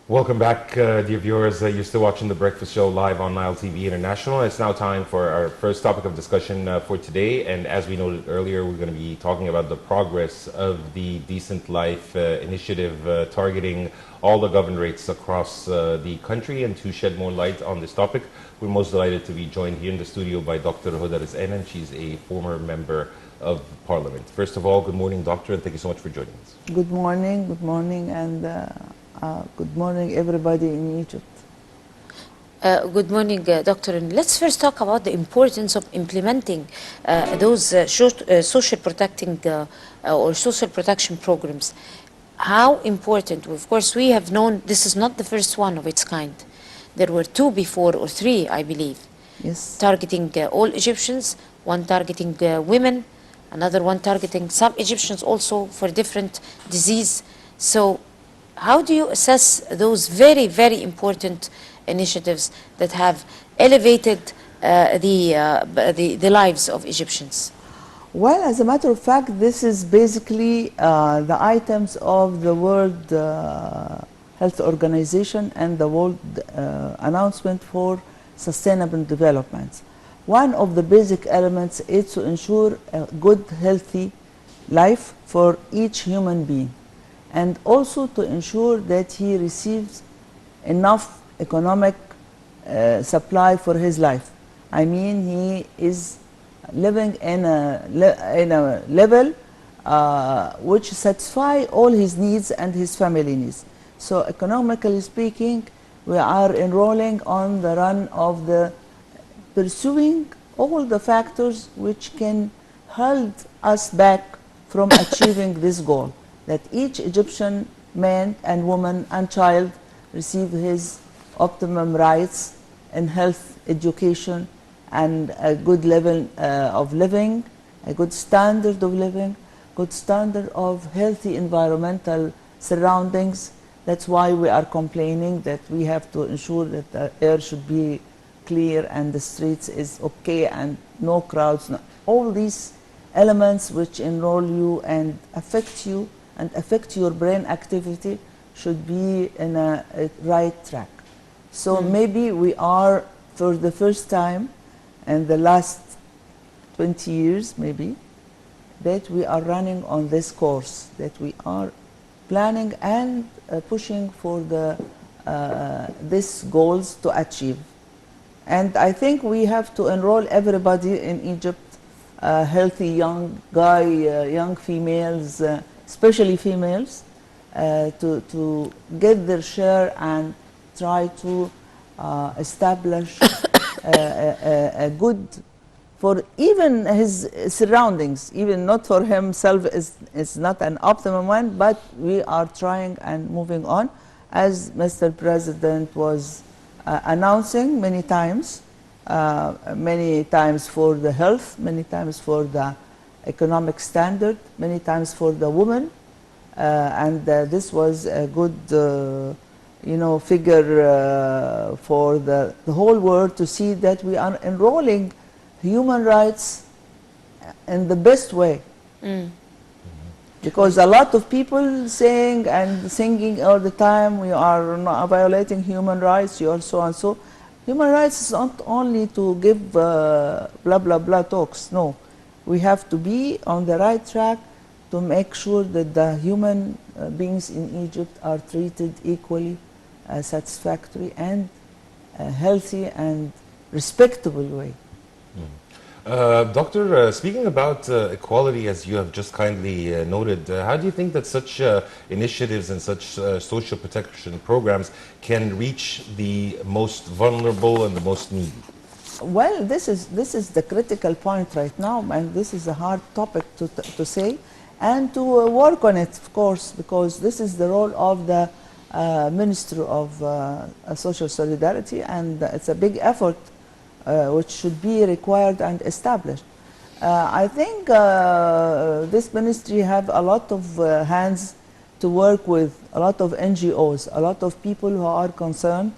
Welcome back, dear viewers. You're still watching The Breakfast Show live on Nile TV International. It's now time for our first topic of discussion for today. And as we noted earlier, we're going to be talking about the progress of the Decent Life initiative targeting all the governorates across the country. And to shed more light on this topic, we're most delighted to be joined here in the studio by Dr. Hoda Rizkana, and she's a former member of Parliament. First of all, good morning, Doctor, and thank you so much for joining us. Good morning, and good morning, everybody in Egypt. Good morning, Doctor. And let's first talk about the importance of implementing those social protecting or social protection programs. How important? Of course, we have known this is not the first one of its kind. There were two before, or three, I believe, Yes. targeting all Egyptians, one targeting women, another one targeting some Egyptians also for different disease. So how do you assess those very, very important initiatives that have elevated the lives of Egyptians? Well, as a matter of fact, this is basically the items of the World Health Organization and the World Announcement for Sustainable Development. One of the basic elements is to ensure a good, healthy life for each human being, and also to ensure that he receives enough economic supply for his life. I mean, he is living in a level which satisfy all his needs and his family needs. So economically speaking, we are enrolling on the run of the pursuing all the factors which can hold us back from achieving this goal, that each Egyptian man and woman and child receive his optimum rights in health, education, and a good level of living, a good standard of living, good standard of healthy environmental surroundings. That's why we are complaining that we have to ensure that the air should be clear and the streets is okay and no crowds. All these elements which enroll you and affect your brain activity should be in a right track. So maybe we are, for the first time in the last 20 years maybe, that we are running on this course, that we are planning and pushing for these goals to achieve. And I think we have to enroll everybody in Egypt, healthy young guy, young females, especially females, to get their share and try to establish a good, for even his surroundings, even not for himself is not an optimum one, but we are trying and moving on, as Mr. President was announcing many times for the health, many times for the economic standard, many times for the woman, and this was a good figure for the whole world to see that we are enrolling human rights in the best way. Because a lot of people saying and singing all the time, we are not violating human rights, you are so and so. Human rights is not only to give blah blah blah talks, no. We have to be on the right track to make sure that the human beings in Egypt are treated equally, satisfactory and healthy and respectable way. Doctor, speaking about equality, as you have just kindly noted, how do you think that such initiatives and such social protection programs can reach the most vulnerable and the most needy? Well, this is the critical point right now, and this is a hard topic to say and to work on it, of course, because this is the role of the Ministry of Social Solidarity, and it's a big effort which should be required and established. I think this ministry have a lot of hands to work with, a lot of NGOs, a lot of people who are concerned,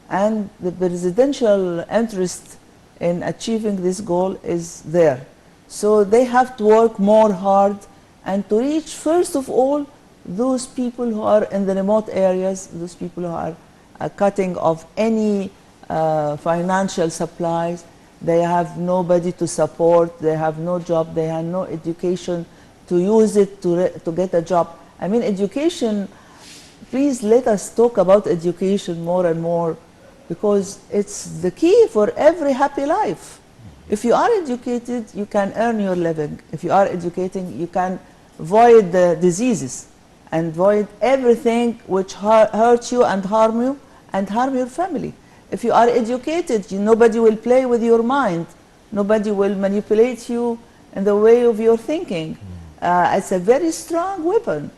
and the presidential interest in achieving this goal is there. So they have to work more hard and to reach, first of all, those people who are in the remote areas, those people who are cutting off any financial supplies, they have nobody to support, they have no job, they have no education to use it to get a job. I mean, education, please let us talk about education more and more, because it's the key for every happy life. If you are educated, you can earn your living. If you are educating, you can avoid the diseases and avoid everything which hurts you and harm your family. If you are educated, nobody will play with your mind. Nobody will manipulate you in the way of your thinking. It's a very strong weapon.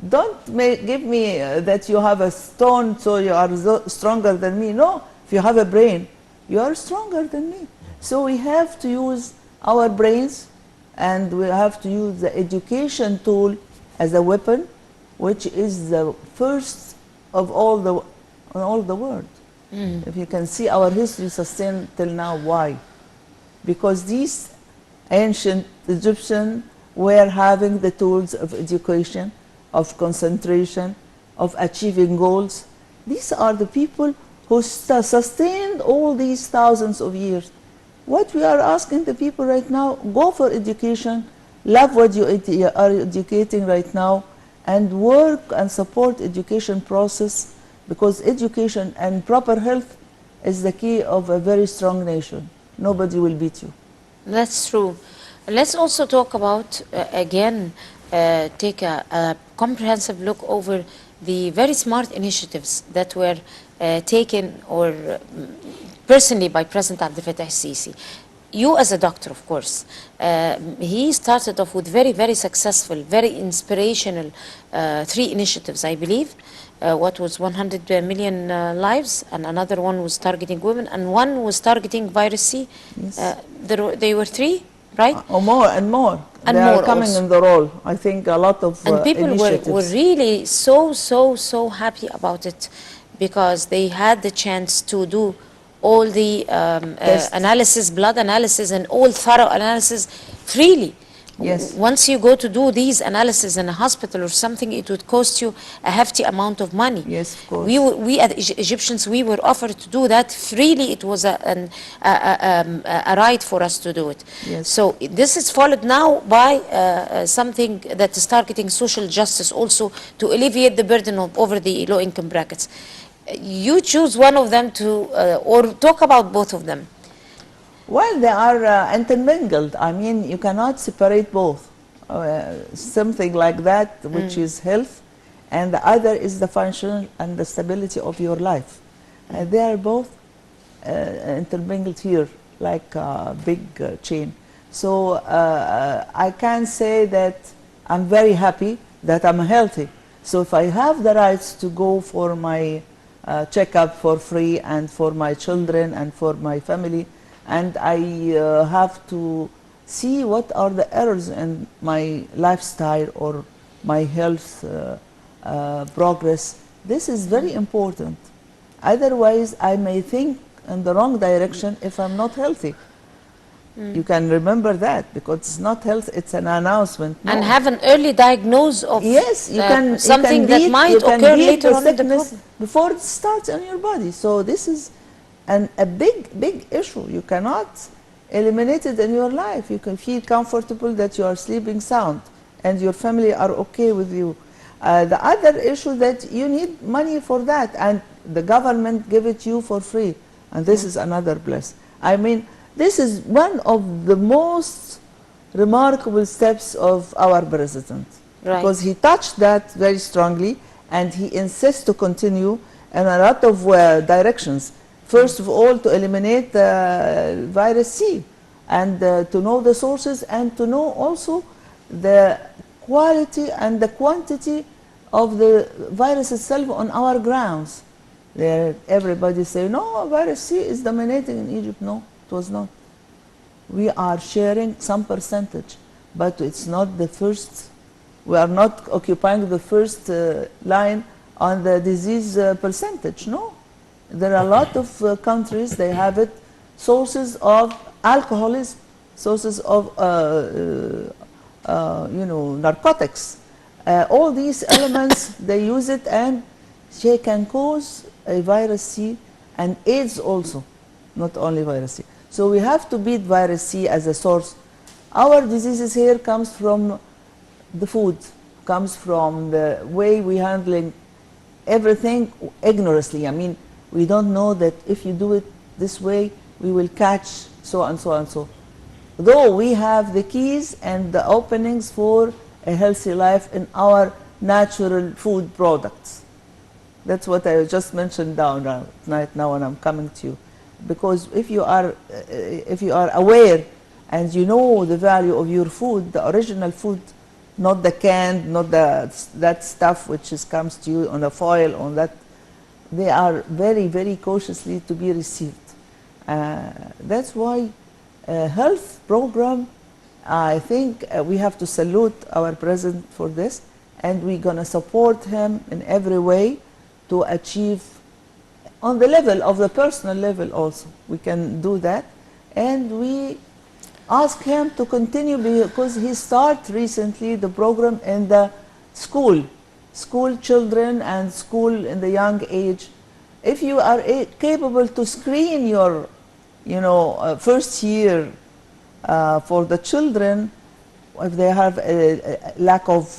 Don't give me that you have a stone so you are stronger than me. No, if you have a brain, you are stronger than me. So we have to use our brains, and we have to use the education tool as a weapon, which is the first of all the world. If you can see our history sustained till now, why? Because these ancient Egyptians were having the tools of education, of concentration, of achieving goals. These are the people who sustained all these thousands of years. What we are asking the people right now, go for education, love what you are educating right now, and work and support education process, because education and proper health is the key of a very strong nation. Nobody will beat you. That's true. Let's also talk about, again, take a comprehensive look over the very smart initiatives that were taken or personally by President Abdel Fattah al-Sisi. You as a doctor, of course, he started off with very, very successful, very inspirational 3 initiatives, I believe. What was 100 million lives, and another one was targeting women, and one was targeting virus C. Yes. They were 3, right? Or more and more. And they more are coming also. in the role. I think a lot of And people initiatives. were really so happy about it, because they had the chance to do all the analysis, blood analysis, and all thorough analysis freely. Yes. Once you go to do these analysis in a hospital or something, it would cost you a hefty amount of money. Yes, of course. We as Egyptians, we were offered to do that freely. It was a right for us to do it. Yes. So this is followed now by something that is targeting social justice, also to alleviate the burden over the low-income brackets. You choose one of them or talk about both of them. Well, they are intermingled. I mean, you cannot separate both. Something like that, which is health, and the other is the function and the stability of your life. They are both intermingled here, like a big chain. So I can say that I'm very happy that I'm healthy. So if I have the rights to go for my checkup for free, and for my children and for my family, and I have to see what are the errors in my lifestyle or my health progress. This is very important. Otherwise, I may think in the wrong direction if I'm not healthy. You can remember that, because it's not health, it's an announcement. No. And have an early diagnosis of something that might occur later on in the problem. Before it starts on your body. So this is a big issue. You cannot eliminate it in your life. You can feel comfortable that you are sleeping sound and your family are okay with you. The other issue that you need money for that, and the government give it you for free, and this is another bliss. I mean, this is one of the most remarkable steps of our president, because he touched that very strongly, and he insists to continue in a lot of directions. First of all, to eliminate virus C, and to know the sources, and to know also the quality and the quantity of the virus itself on our grounds. Everybody say, no, virus C is dominating in Egypt. No, it was not. We are sharing some percentage, but it's not the first. We are not occupying the first line on the disease percentage. No, there are a lot of countries, they have it, sources of alcoholism, sources of narcotics, All these elements, they use it, and they can cause a virus C and AIDS also, not only virus C. So we have to beat virus C as a source. Our diseases here comes from the food, comes from the way we handling everything ignorantly. I mean, we don't know that if you do it this way, we will catch so and so and so. Though we have the keys and the openings for a healthy life in our natural food products. That's what I just mentioned down right now when I'm coming to you. Because if you are aware and you know the value of your food, the original food, not the canned, not that stuff which comes to you on a foil, on that, they are very, very cautiously to be received. That's why health program, I think we have to salute our president for this, and we're going to support him in every way to achieve on the level of the personal level also. We can do that, and we ask him to continue because he started recently the program in the school children and school in the young age. If you are capable to screen your first year for the children, if they have a lack of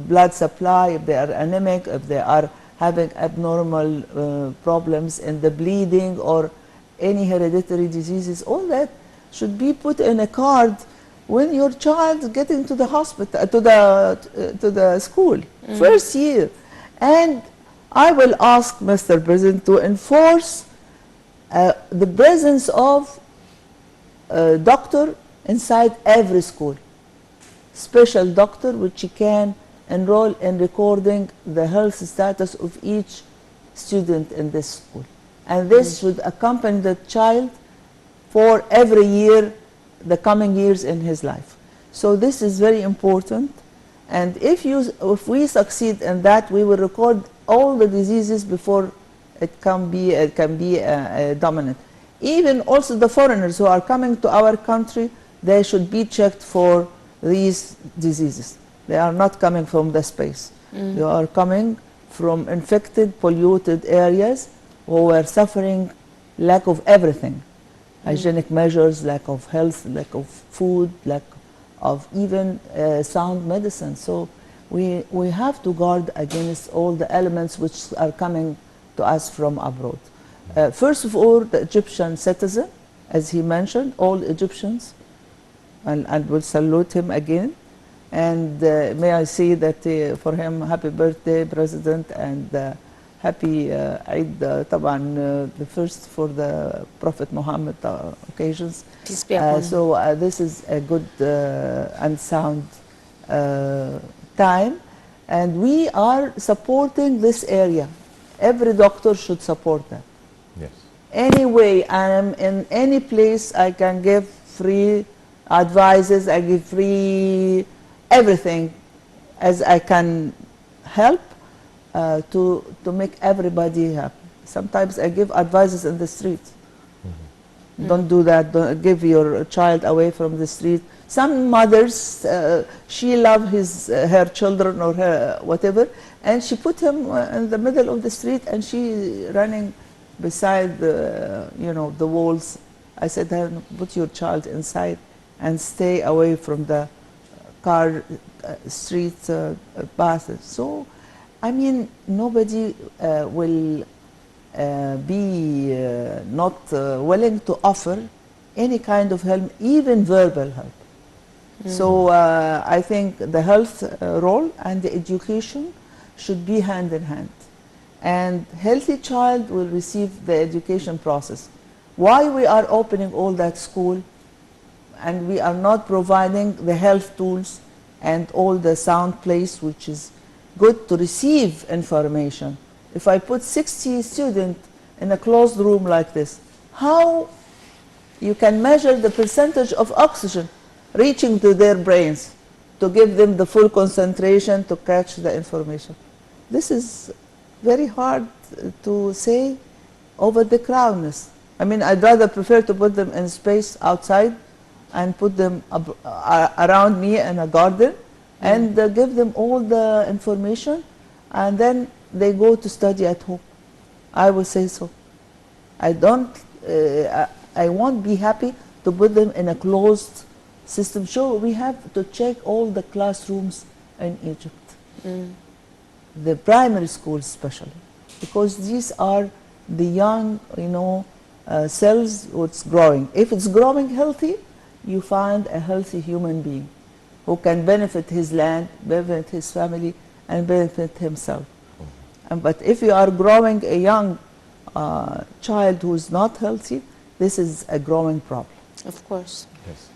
blood supply, if they are anemic, if they are having abnormal problems in the bleeding or any hereditary diseases, all that should be put in a card when your child gets into the hospital, to the school, first year. And I will ask Mr. President to enforce the presence of a doctor inside every school, special doctor which can enroll in recording the health status of each student in this school. And this should accompany the child for every year, the coming years in his life. So this is very important. And if we succeed in that, we will record all the diseases before it can be dominant. Even also the foreigners who are coming to our country, they should be checked for these diseases. They are not coming from the space. They are coming from infected, polluted areas who are suffering lack of everything. Hygienic measures, lack of health, lack of food, lack of even sound medicine. So we have to guard against all the elements which are coming to us from abroad. First of all, the Egyptian citizen, as he mentioned, all Egyptians, and we'll salute him again. And may I say that for him, happy birthday, President, and happy Eid, طبعا the first for the Prophet Muhammad occasions. Peace be upon him. So this is a good and sound time, and we are supporting this area. Every doctor should support that. Yes. Anyway, I am in any place I can give free advices, I give free everything as I can help to make everybody happy. Sometimes I give advices in the street. Don't do that. Don't give your child away from the street. Some mothers, she loves her children or her whatever, and she put him in the middle of the street, and she running beside the the walls. I said, put your child inside and stay away from the car, street passes. So, I mean, nobody will be not willing to offer any kind of help, even verbal help. So I think the health role and the education should be hand in hand. And healthy child will receive the education process. Why we are opening all that school and we are not providing the health tools and all the sound place which is good to receive information. If I put 60 students in a closed room like this, how you can measure the percentage of oxygen reaching to their brains to give them the full concentration to catch the information? This is very hard to say over the crowdness. I mean, I'd rather prefer to put them in space outside and put them around me in a garden and give them all the information, and then they go to study at home. I will say so. I don't, I won't be happy to put them in a closed system. Sure, we have to check all the classrooms in Egypt, the primary schools especially, because these are the young, cells what's growing. If it's growing healthy, you find a healthy human being who can benefit his land, benefit his family, and benefit himself. But if you are growing a young child who is not healthy, this is a growing problem. Of course. Yes.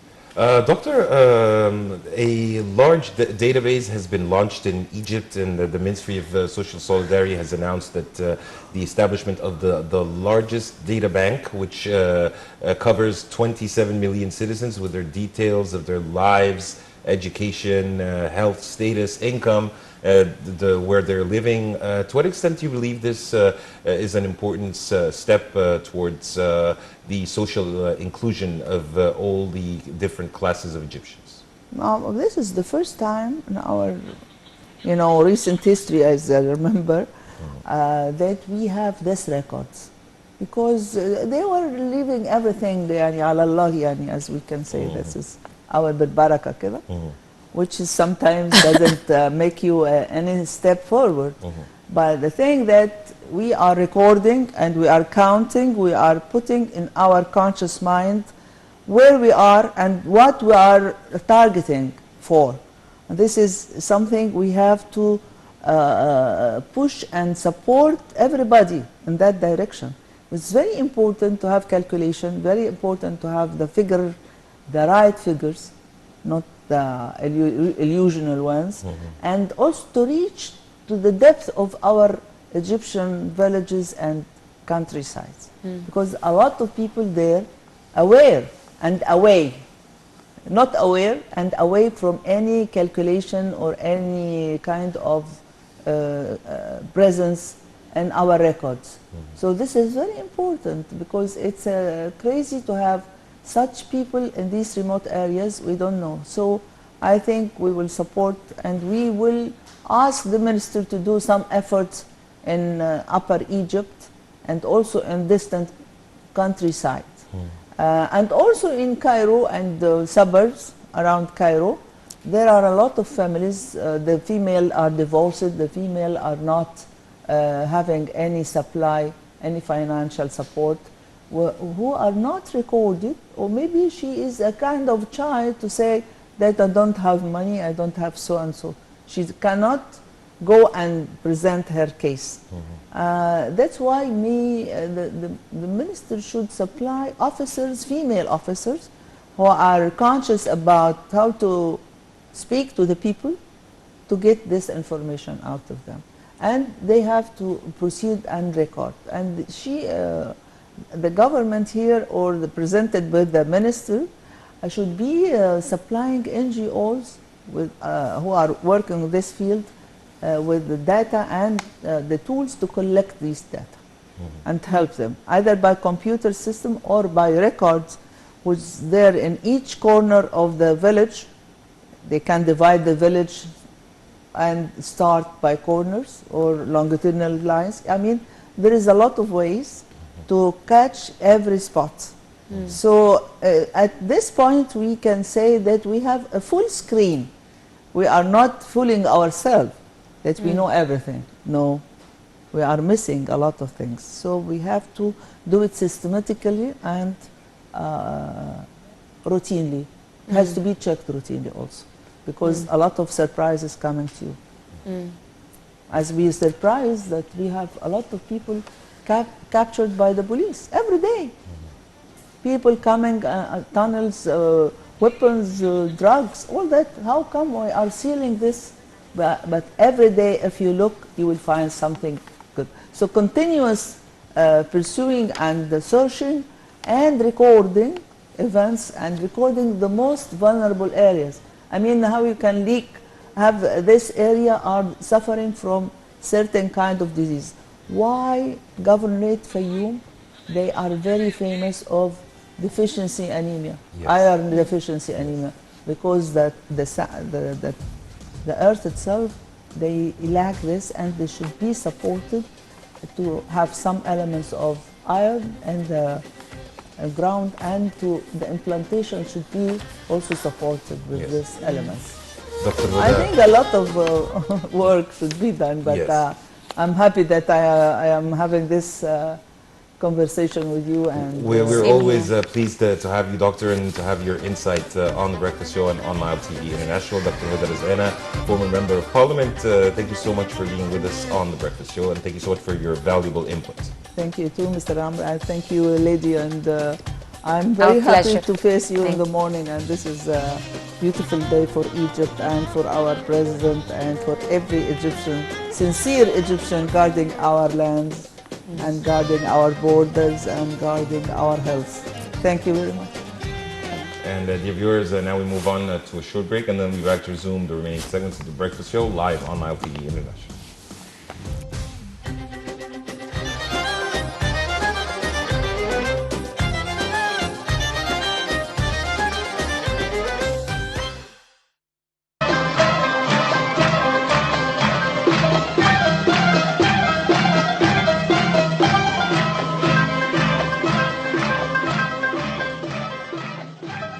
Doctor, a large database has been launched in Egypt, and the Ministry of Social Solidarity has announced that the establishment of the largest data bank, which covers 27 million citizens with their details of their lives, education, health status, income, where they're living. To what extent do you believe this is an important step towards the social inclusion of all the different classes of Egyptians? Now, this is the first time in our, recent history, as I remember, that we have this records, because they were leaving everything, يعني على الله, يعني, as we can say. This is our بالبركة كده, which is sometimes doesn't make you any step forward. But the thing that we are recording and we are counting, we are putting in our conscious mind where we are and what we are targeting for. And this is something we have to push and support everybody in that direction. It's very important to have calculation, very important to have the figure, the right figures, not the illusional ones, and also to reach to the depth of our Egyptian villages and countrysides, because a lot of people there aware and away, not aware and away from any calculation or any kind of presence in our records. So this is very important, because it's crazy to have such people in these remote areas. We don't know. So I think we will support, and we will ask the minister to do some efforts in Upper Egypt and also in distant countryside. And also in Cairo and the suburbs around Cairo, there are a lot of families. The female are divorced, the female are not having any supply, any financial support, who are not recorded, or maybe she is a kind of child to say that I don't have money, I don't have so and so. She cannot go and present her case. That's why the minister should supply officers, female officers, who are conscious about how to speak to the people to get this information out of them. And they have to proceed and record. And the government here, or presented by the minister, should be supplying NGOs with, who are working in this field with the data and the tools to collect these data and help them, either by computer system or by records, which is there in each corner of the village. They can divide the village and start by corners or longitudinal lines. I mean, there is a lot of ways to catch every spot. So at this point we can say that we have a full screen. We are not fooling ourselves that we know everything. No, we are missing a lot of things. So we have to do it systematically and routinely. It has to be checked routinely also, because a lot of surprises coming to you. As we are surprised that we have a lot of people captured by the police every day. People coming, tunnels, weapons, drugs, all that. How come we are sealing this? But every day, if you look, you will find something good. So continuous pursuing and searching and recording events and recording the most vulnerable areas. I mean, how you can have this area are suffering from certain kind of disease. Why Governorate Fayoum, they are very famous of deficiency anemia, iron deficiency anemia, because the the earth itself, they lack this, and they should be supported to have some elements of iron in the ground, and to the implantation should be also supported with Yes. these elements. Dr. I Hoda, think a lot of work should be done, but Yes. I'm happy that I am having this conversation with you. And we're Same always here. pleased to have you, Doctor, and to have your insight on The Breakfast Show and on Nile TV International. Dr. Hoda Rizkana, former Member of Parliament, thank you so much for being with us on The Breakfast Show, and thank you so much for your valuable input. thank you too, Mr. Amr. And thank you, lady. And I'm Our very happy pleasure. to face you in Thank the morning. And this is a beautiful day for Egypt and for our president and for every Egyptian, sincere Egyptian, guarding our lands and guarding our borders and guarding our health. Thank you very much. And dear viewers, now we move on to a short break, and then we'll be back to resume the remaining segments of The Breakfast Show live on Nile TV International.